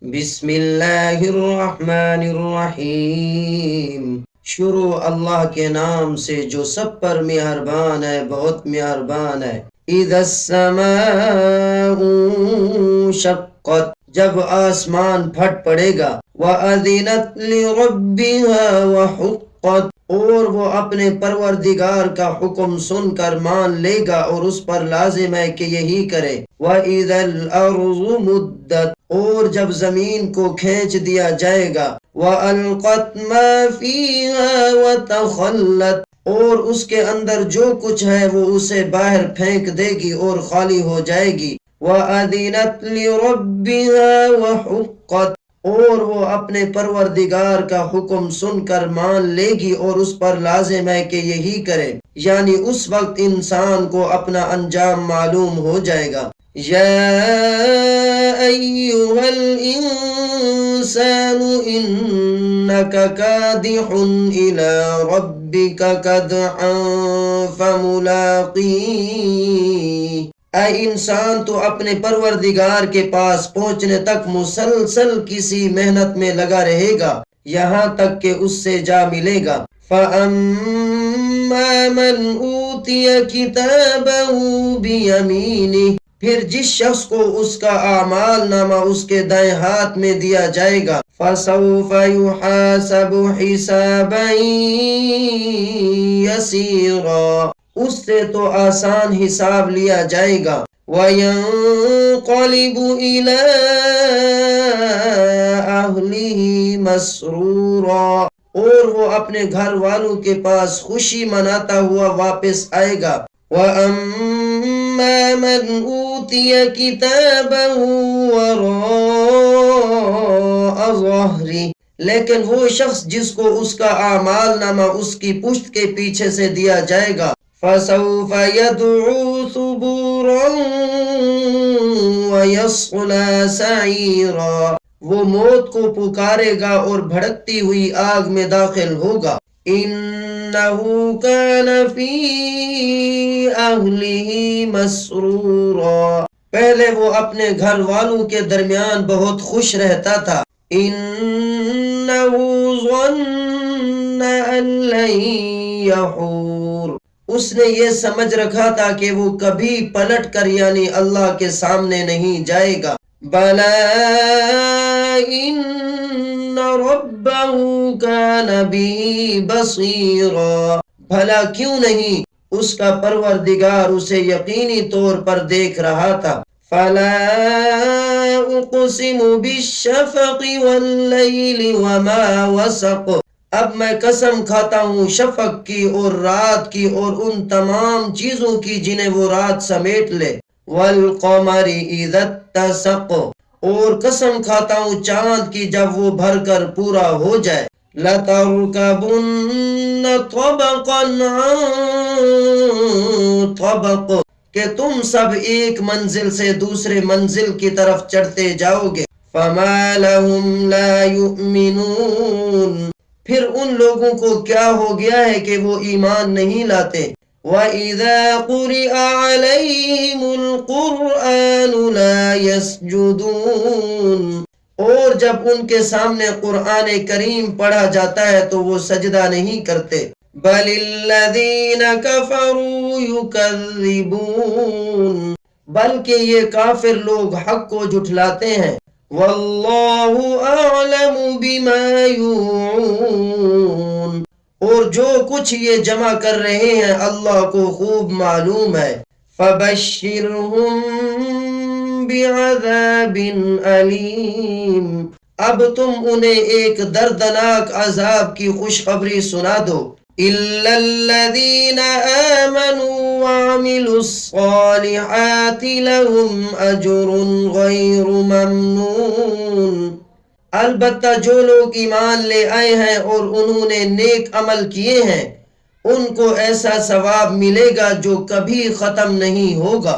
بسم اللہ الرحمن الرحیم، شروع اللہ کے نام سے جو سب پر مہربان ہے، بہت مہربان ہے۔ اذا السماء انشقت، جب آسمان پھٹ پڑے گا۔ وَأَذِنَتْ لِرَبِّهَا وَحُقَّتْ، اور وہ اپنے پروردگار کا حکم سن کر مان لے گا اور اس پر لازم ہے کہ یہی کرے۔ وَإِذَا الْأَرْضُ مُدَّتْ، اور جب زمین کو کھینچ دیا جائے گا۔ وَأَلْقَتْ مَا فِيهَا وَتَخَلَّتْ، اور اس کے اندر جو کچھ ہے وہ اسے باہر پھینک دے گی اور خالی ہو جائے گی۔ وَأَذِنَتْ لِرَبِّهَا وَحُقَّتْ، اور وہ اپنے پروردگار کا حکم سن کر مان لے گی اور اس پر لازم ہے کہ یہی کرے، یعنی اس وقت انسان کو اپنا انجام معلوم ہو جائے گا۔ یا ایھا الانسان انک کادح الی ربک کدحا فملاقیہ، اے انسان تو اپنے پروردگار کے پاس پہنچنے تک مسلسل کسی محنت میں لگا رہے گا یہاں تک کہ اس سے جا ملے گا۔ فَأَمَّا مَنْ أُوتِيَ كِتَابَهُ بِيَمِينِهِ، پھر جس شخص کو اس کا اعمال نامہ اس کے دائیں ہاتھ میں دیا جائے گا۔ فَسَوْفَ يُحَاسَبُ حِسَابًا يَسِيرًا، اس سے تو آسان حساب لیا جائے گا۔ وَيَنْقَلِبُ إِلَىٰ أَهْلِهِ مَسْرُورًا، اور وہ اپنے گھر والوں کے پاس خوشی مناتا ہوا واپس آئے گا۔ وَأَمَّا مَنْ أُوتِيَ كِتَابَهُ وَرَاءَ ظَهْرِهِ، لیکن وہ شخص جس کو اس کا اعمال نامہ اس کی پشت کے پیچھے سے دیا جائے گا۔ فَسَوْفَ يَدْعُو ثُبُورًا وَيَصْلَىٰ سَعِيرًا، وہ موت کو پکارے گا اور بھڑکتی ہوئی آگ میں داخل ہوگا۔ إِنَّهُ كَانَ فِي أَهْلِهِ مَسْرُورًا، پہلے وہ اپنے گھر والوں کے درمیان بہت خوش رہتا تھا۔ إِنَّهُ ظَنَّ أَن لَّن يَحُورَ، اس نے یہ سمجھ رکھا تھا کہ وہ کبھی پلٹ کر یعنی اللہ کے سامنے نہیں جائے گا۔ بَلَىٰ إِنَّ رَبَّهُ كَانَ بِهِ بَصِيرًا، بھلا کیوں نہیں، اس کا پروردگار اسے یقینی طور پر دیکھ رہا تھا۔ فَلَا أُقْسِمُ بِالشَّفَقِ وَاللَّيْلِ وَمَا وَسَقَ، اب میں قسم کھاتا ہوں شفق کی اور رات کی اور ان تمام چیزوں کی جنہیں وہ رات سمیٹ لے۔ وَالْقَمَرِ إِذَا اتَّسَقَ، اور قسم کھاتا ہوں چاند کی جب وہ بھر کر پورا ہو جائے۔ لَتَرْكَبُنَّ طَبَقًا عَن طَبَقٍ، کہ تم سب ایک منزل سے دوسرے منزل کی طرف چڑھتے جاؤ گے۔ فَمَا لَهُمْ لَا يُؤْمِنُونَ، پھر ان لوگوں کو کیا ہو گیا ہے کہ وہ ایمان نہیں لاتے۔ وَإِذَا قُرِئَ عَلَيْهِمُ الْقُرْآنُ لَا يَسْجُدُونَ، اور جب ان کے سامنے قرآن کریم پڑھا جاتا ہے تو وہ سجدہ نہیں کرتے۔ بَلِ الَّذِينَ كَفَرُوا يُكَذِّبُونَ، بلکہ یہ کافر لوگ حق کو جھٹلاتے ہیں۔ وَاللَّهُ أَعْلَمُ بِمَا يُوعُونَ، اور جو کچھ یہ جمع کر رہے ہیں اللہ کو خوب معلوم ہے۔ فَبَشِّرْهُم بِعَذَابٍ أَلِيمٍ، اب تم انہیں ایک دردناک عذاب کی خوشخبری سنا دو۔ إِلَّا الَّذِينَ آمَنُوا وَعَمِلُوا الصَّالِحَاتِ لَهُمْ أَجْرٌ غَيْرُ مَمْنُونٍ، البتہ جو لوگ ایمان لے آئے ہیں اور انہوں نے نیک عمل کیے ہیں ان کو ایسا ثواب ملے گا جو کبھی ختم نہیں ہوگا۔